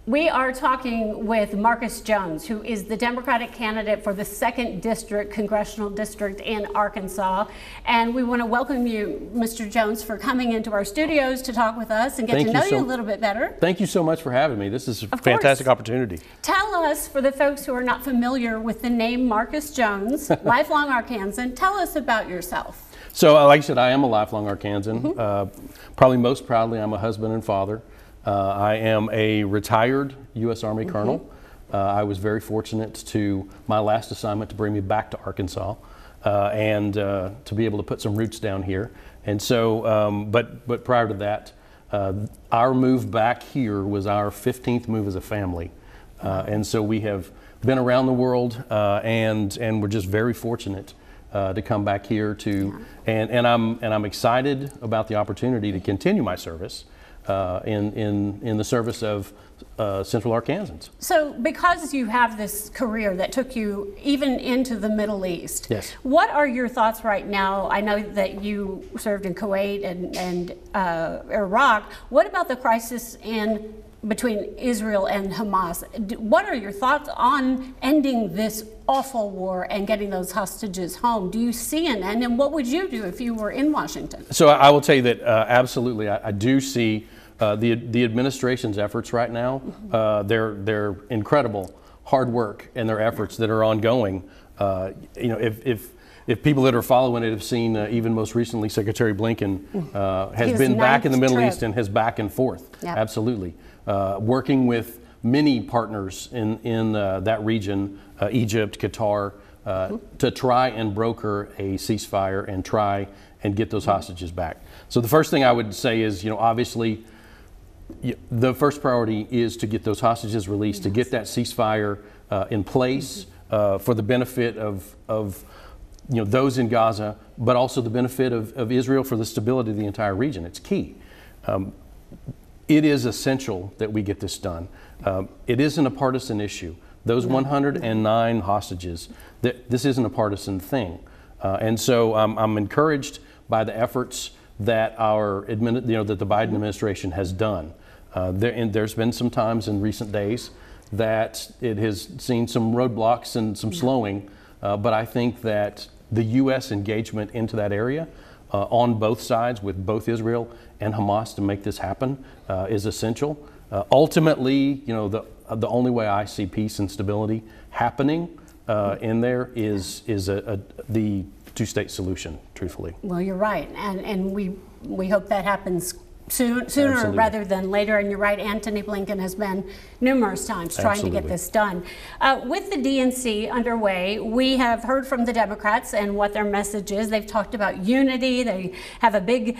We are talking with Marcus Jones, who is the Democratic candidate for the 2nd District, Congressional District in Arkansas. And we want to welcome you, Mr. Jones, for coming into our studios to talk with us and get to know you a little bit better. Thank you so much for having me. This is a fantastic opportunity. Tell us, for the folks who are not familiar with the name Marcus Jones, lifelong Arkansan, tell us about yourself. So, like I said, I am a lifelong Arkansan. Probably most proudly, I'm a husband and father. I am a retired U.S. Army colonel. I was very fortunate to my last assignment to bring me back to Arkansas and to be able to put some roots down here. And so, but prior to that, our move back here was our 15th move as a family. And so we have been around the world and we're just very fortunate to come back here to, and I'm excited about the opportunity to continue my service. In the service of Central Arkansans. So because you have this career that took you even into the Middle East, yes. What are your thoughts right now? I know that you served in Kuwait and Iraq. What about the crisis between Israel and Hamas? What are your thoughts on ending this awful war and getting those hostages home? Do you see an end, and what would you do if you were in Washington? So I will tell you that absolutely, I do see the administration's efforts right now. Their incredible hard work and their efforts that are ongoing. You know, if people that are following it have seen, even most recently, Secretary Blinken has been back in the Middle East and has back and forth. Yep. Absolutely. Working with many partners in that region, Egypt, Qatar, to try and broker a ceasefire and try and get those hostages back. So the first thing I would say is, you know, obviously, the first priority is to get those hostages released, to get that ceasefire in place for the benefit of you know, those in Gaza, but also the benefit of Israel for the stability of the entire region. It's key. It is essential that we get this done. It isn't a partisan issue. Those 109 hostages, this isn't a partisan thing. And so I'm encouraged by the efforts that that the Biden administration has done. There's been some times in recent days that it has seen some roadblocks and some slowing, but I think that the U.S. engagement into that area on both sides with both Israel and Hamas to make this happen is essential. Ultimately, you know, the only way I see peace and stability happening in there is the two-state solution, truthfully. Well, you're right, and we hope that happens sooner rather than later. And you're right, Antony Blinken has been numerous times trying to get this done. With the DNC underway, we have heard from the Democrats and what their message is. They've talked about unity. They have a big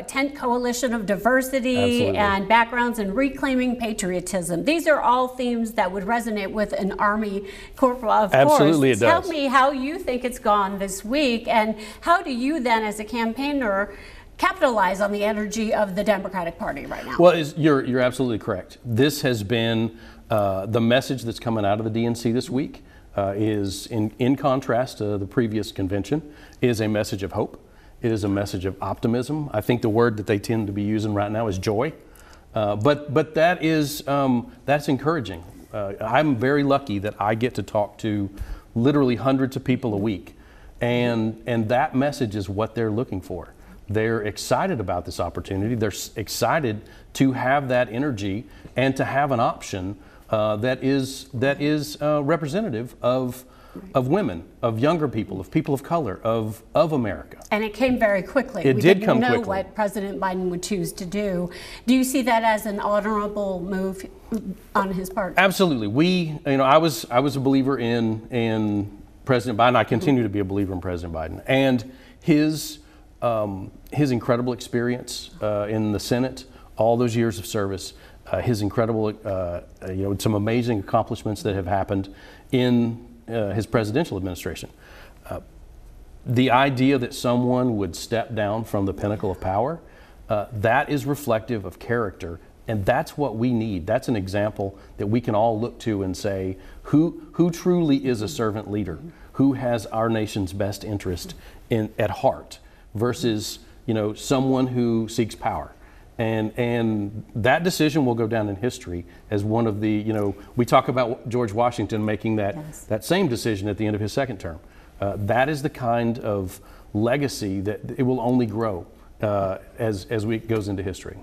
tent coalition of diversity and backgrounds and reclaiming patriotism. These are all themes that would resonate with an Army corporal, of course. Absolutely, it does. Tell me how you think it's gone this week, and how do you then, as a campaigner, capitalize on the energy of the Democratic Party right now? Well, you're absolutely correct. This has been the message that's coming out of the DNC this week is in contrast to the previous convention, is a message of hope. It is a message of optimism. I think the word that they tend to be using right now is joy. But that is that's encouraging. I'm very lucky that I get to talk to literally hundreds of people a week, and that message is what they're looking for. They're excited about this opportunity. They're excited to have that energy and to have an option that is representative of women, of younger people, of people of color, of America. And it came very quickly. It did come quickly. We didn't know what President Biden would choose to do. Do you see that as an honorable move on his part? Absolutely. I was a believer in President Biden. I continue to be a believer in President Biden and his incredible experience in the Senate, all those years of service, his incredible, some amazing accomplishments that have happened in his presidential administration. The idea that someone would step down from the pinnacle of power, that is reflective of character, and that's what we need. That's an example that we can all look to and say, who truly is a servant leader, who has our nation's best interest at heart, versus someone who seeks power. And that decision will go down in history as one of the, we talk about George Washington making that same decision at the end of his second term. That is the kind of legacy that it will only grow as it goes into history.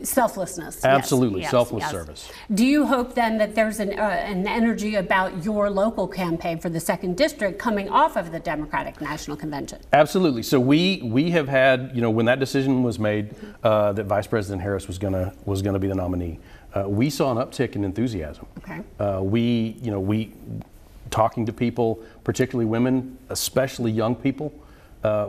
Selflessness. Absolutely, yes, selfless service. Do you hope then that there's an energy about your local campaign for the 2nd District coming off of the Democratic National Convention? Absolutely. So we have had, when that decision was made that Vice President Harris was gonna be the nominee, we saw an uptick in enthusiasm. Okay. We talking to people, particularly women, especially young people.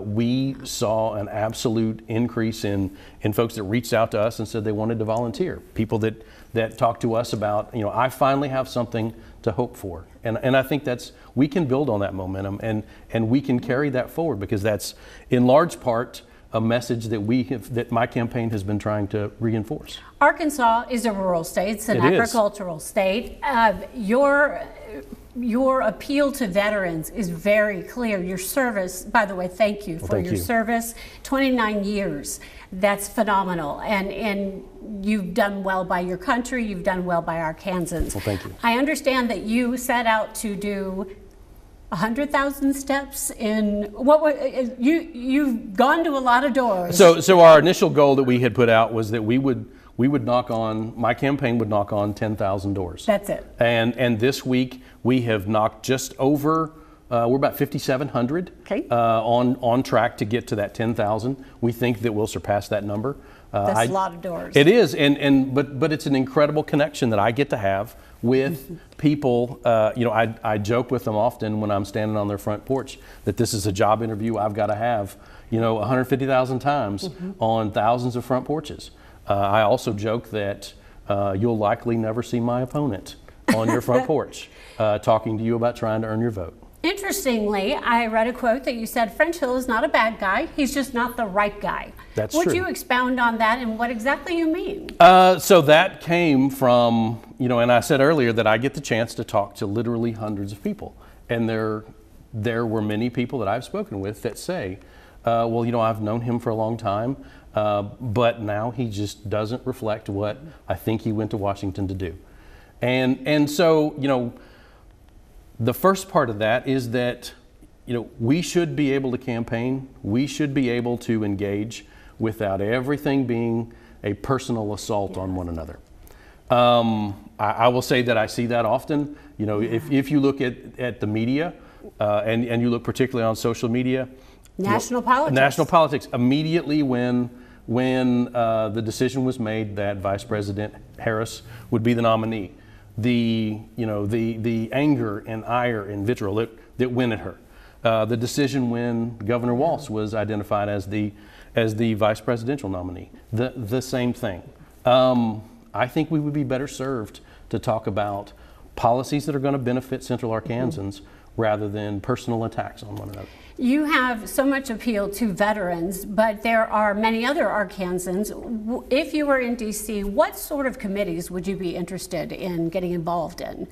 We saw an absolute increase in folks that reached out to us and said they wanted to volunteer. People that talked to us about, I finally have something to hope for. And I think we can build on that momentum and we can carry that forward, because that's in large part a message that my campaign has been trying to reinforce. Arkansas is a rural state. It's an agricultural state. Your appeal to veterans is very clear. Your service, by the way, thank you for your service. 29 years, that's phenomenal. And you've done well by your country, you've done well by Arkansans. Well, thank you. I understand that you set out to do 100,000 steps in, you've gone to a lot of doors. So our initial goal that we had put out was that my campaign would knock on 10,000 doors. That's it. And this week we have knocked just over, we're about 5,700 on track to get to that 10,000. We think that we'll surpass that number. That's a lot of doors. It is, but it's an incredible connection that I get to have with people. I joke with them often when I'm standing on their front porch that this is a job interview I've got to have, 150,000 times on thousands of front porches. I also joke that you'll likely never see my opponent on your front porch talking to you about trying to earn your vote. Interestingly, I read a quote that you said, French Hill is not a bad guy, he's just not the right guy. That's true. Would you expound on that and what exactly you mean? So that came from, and I said earlier that I get the chance to talk to literally hundreds of people. And there were many people that I've spoken with that say, well, I've known him for a long time, but now he just doesn't reflect what I think he went to Washington to do. And so, the first part of that is that, we should be able to campaign, we should be able to engage without everything being a personal assault on one another. I will say that I see that often. If you look at the media and you look particularly on social media, national politics, immediately when the decision was made that Vice President Harris would be the nominee, the anger and ire and vitriol that went at her. The decision when Governor Walz was identified as the vice presidential nominee, the same thing. I think we would be better served to talk about policies that are going to benefit Central Arkansans rather than personal attacks on one another. You have so much appeal to veterans, but there are many other Arkansans. If you were in D.C., what sort of committees would you be interested in getting involved in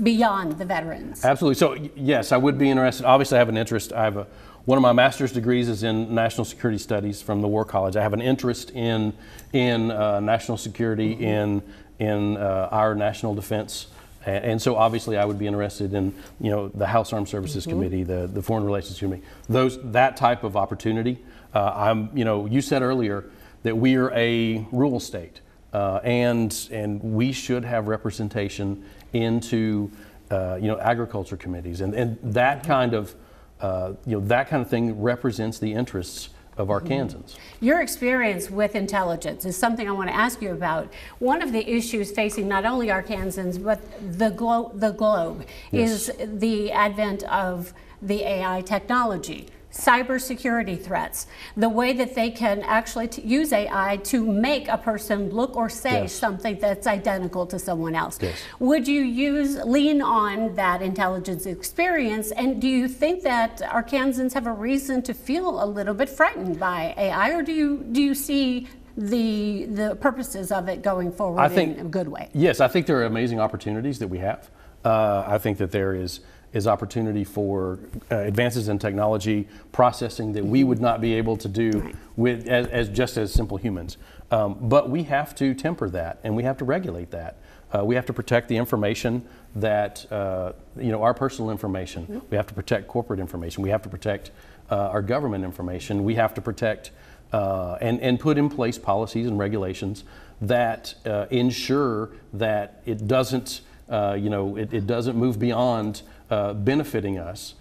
beyond the veterans? Absolutely. So yes, I would be interested. Obviously, I have an interest. One of my master's degrees is in national security studies from the War College. I have an interest in national security, in our national defense. And so obviously I would be interested in, the House Armed Services Committee, the Foreign Relations Committee, that type of opportunity. You said earlier that we are a rural state, and we should have representation into, agriculture committees, and that kind of, that kind of thing represents the interests of Arkansans. Your experience with intelligence is something I want to ask you about. One of the issues facing not only Arkansans but the globe is the advent of the AI technology. Cybersecurity threats, the way that they can actually use AI to make a person look or say something that's identical to someone else. Would you lean on that intelligence experience, and do you think that Arkansans have a reason to feel a little bit frightened by AI, or do you see the purposes of it going forward in a good way? Yes, I think there are amazing opportunities that we have. I think that there is opportunity for advances in technology processing that we would not be able to do with as simple humans. But we have to temper that, and we have to regulate that. We have to protect the information that, our personal information. We have to protect corporate information. We have to protect our government information. We have to protect and put in place policies and regulations that ensure that it doesn't, it doesn't move beyond benefiting us,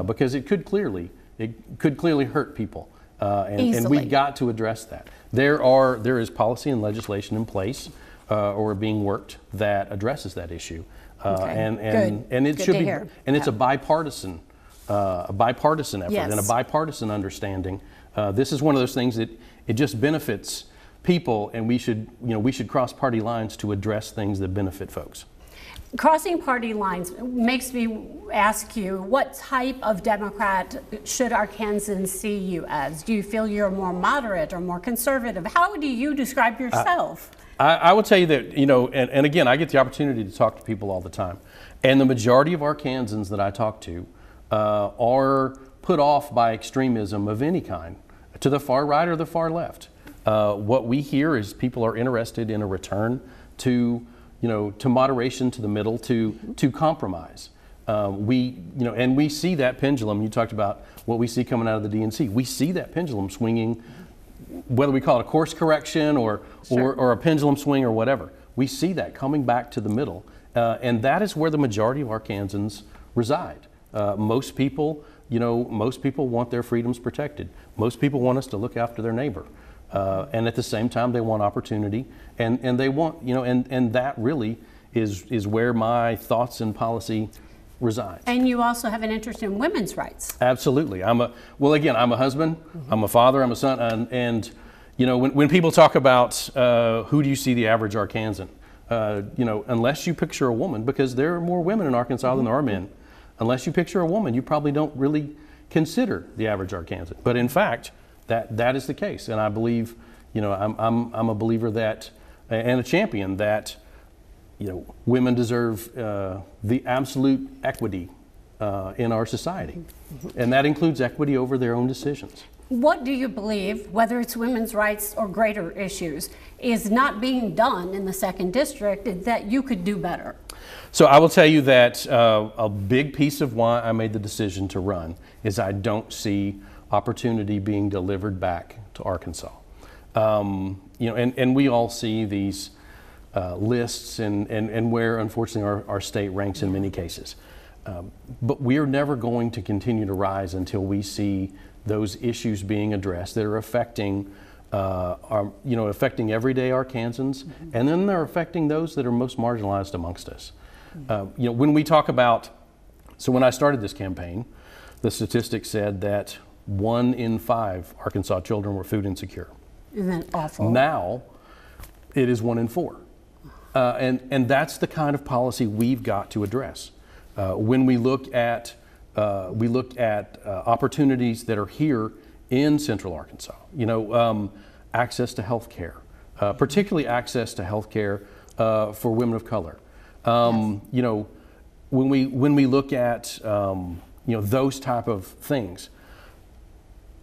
because it could clearly hurt people, and we've got to address that. There is policy and legislation in place or being worked that addresses that issue, and it should be, and it's a bipartisan effort, yes, and a bipartisan understanding. This is one of those things that it just benefits people, and we should cross party lines to address things that benefit folks. Crossing party lines makes me ask you, what type of Democrat should Arkansans see you as? Do you feel you're more moderate or more conservative? How do you describe yourself? I would tell you that, and again, I get the opportunity to talk to people all the time. And the majority of Arkansans that I talk to are put off by extremism of any kind, to the far right or the far left. What we hear is people are interested in a return to moderation, to the middle, to compromise. And we see that pendulum. You talked about what we see coming out of the DNC. We see that pendulum swinging, whether we call it a course correction or a pendulum swing or whatever. We see that coming back to the middle, and that is where the majority of Arkansans reside. Most people want their freedoms protected. Most people want us to look after their neighbor. And at the same time, they want opportunity, and they want, and that really is where my thoughts and policy reside. And you also have an interest in women's rights. Absolutely. I'm a husband, I'm a father, I'm a son, and when people talk about who do you see the average Arkansan, unless you picture a woman, because there are more women in Arkansas than there are men, unless you picture a woman, you probably don't really consider the average Arkansan. But in fact, that is the case, and I believe, I'm a believer that, and a champion that, women deserve the absolute equity in our society, and that includes equity over their own decisions. What do you believe, whether it's women's rights or greater issues, is not being done in the Second District that you could do better? So I will tell you that a big piece of why I made the decision to run is I don't see opportunity being delivered back to Arkansas. And we all see these lists and where, unfortunately, our state ranks in many cases. But we're never going to continue to rise until we see those issues being addressed that are affecting, affecting everyday Arkansans, and then they're affecting those that are most marginalized amongst us. When we talk about, so when I started this campaign, the statistics said that 1 in 5 Arkansas children were food insecure. Isn't that awful? Now, it is 1 in 4. And that's the kind of policy we've got to address. When we look at opportunities that are here in Central Arkansas, access to health care, particularly access to health care for women of color. Yes. When we look at those type of things,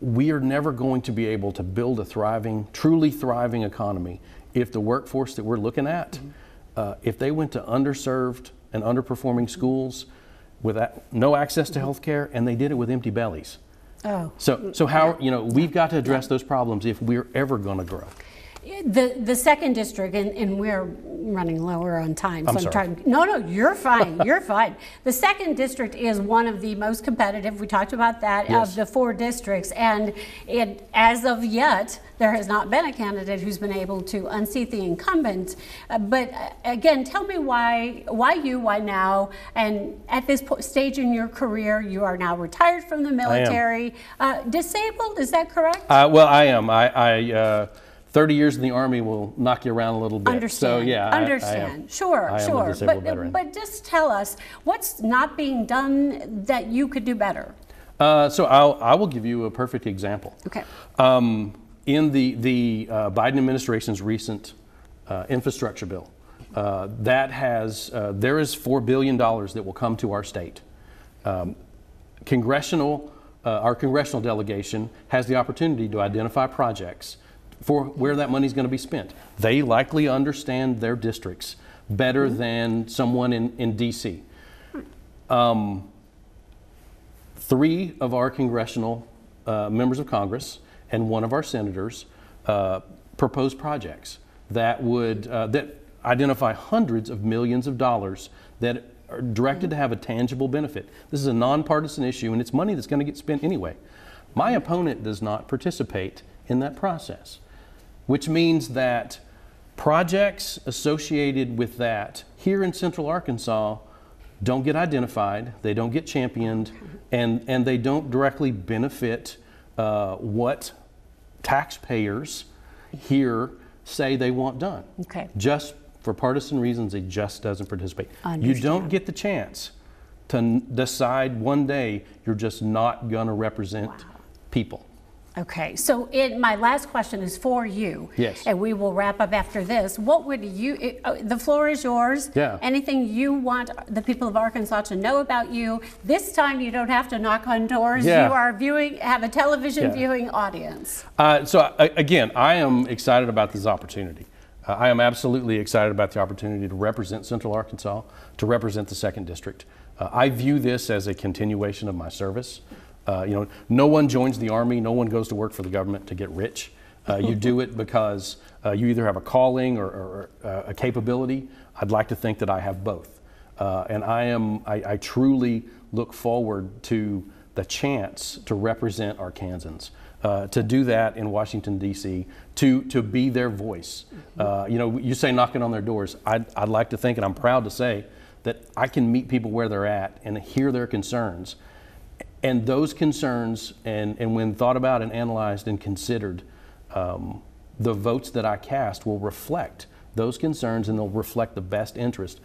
we are never going to be able to build a truly thriving economy if the workforce that we're looking at, if they went to underserved and underperforming schools with no access to health care, and they did it with empty bellies. Oh. So how, we've got to address those problems if we're ever going to grow. The Second District, and we're running lower on time, so I'm sorry. No, you're fine, you're fine. The Second District is one of the most competitive, we talked about that, yes, of the 4 districts, and as of yet, there has not been a candidate who's been able to unseat the incumbent. But again, tell me why now, and at this stage in your career, you are now retired from the military. Disabled, is that correct? Well, I am. 30 years in the Army will knock you around a little bit. Understand. So yeah, understand. Sure. I am a disabled veteran. But just tell us what's not being done that you could do better. So I will give you a perfect example. Okay. In the Biden administration's recent infrastructure bill, there is $4 billion that will come to our state. Our congressional delegation has the opportunity to identify projects for where that money is going to be spent. They likely understand their districts better than someone in D.C. 3 of our congressional members of Congress and 1 of our senators proposed projects that would that identify hundreds of millions of dollars that are directed to have a tangible benefit. This is a nonpartisan issue, and it's money that's going to get spent anyway. My opponent does not participate in that process, which means that projects associated with that here in Central Arkansas don't get identified, they don't get championed, and they don't directly benefit what taxpayers here say they want done. Okay. Just for partisan reasons, it just doesn't participate. Understand. You don't get the chance to decide one day you're just not going to represent people. Okay, so my last question is for you. Yes. And we will wrap up after this. What would you, the floor is yours. Yeah. Anything you want the people of Arkansas to know about you? This time you don't have to knock on doors. Yeah. You are have a television viewing audience. Again, I am excited about this opportunity. I am absolutely excited about the opportunity to represent Central Arkansas, to represent the 2nd District. I view this as a continuation of my service. No one joins the Army, no one goes to work for the government to get rich. You do it because you either have a calling or a capability. I'd like to think that I have both. And I truly look forward to the chance to represent Arkansans, to do that in Washington, D.C., to be their voice. You say knocking on their doors. I'd like to think, and I'm proud to say, that I can meet people where they're at and hear their concerns. And those concerns, and when thought about and analyzed and considered, the votes that I cast will reflect those concerns, and they'll reflect the best interest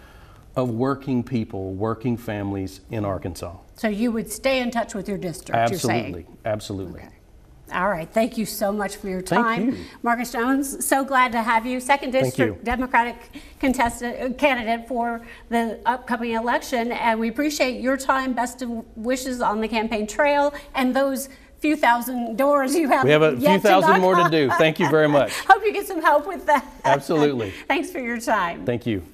of working people, working families in Arkansas. So you would stay in touch with your district, Absolutely, you're saying? absolutely. Okay. All right, thank you so much for your time. Thank you. Marcus Jones, so glad to have you. 2nd District Democratic candidate for the upcoming election, and we appreciate your time. Best of wishes on the campaign trail and those few thousand doors you have. We have a few thousand more to do. Thank you very much. Hope you get some help with that. Absolutely. Thanks for your time. Thank you.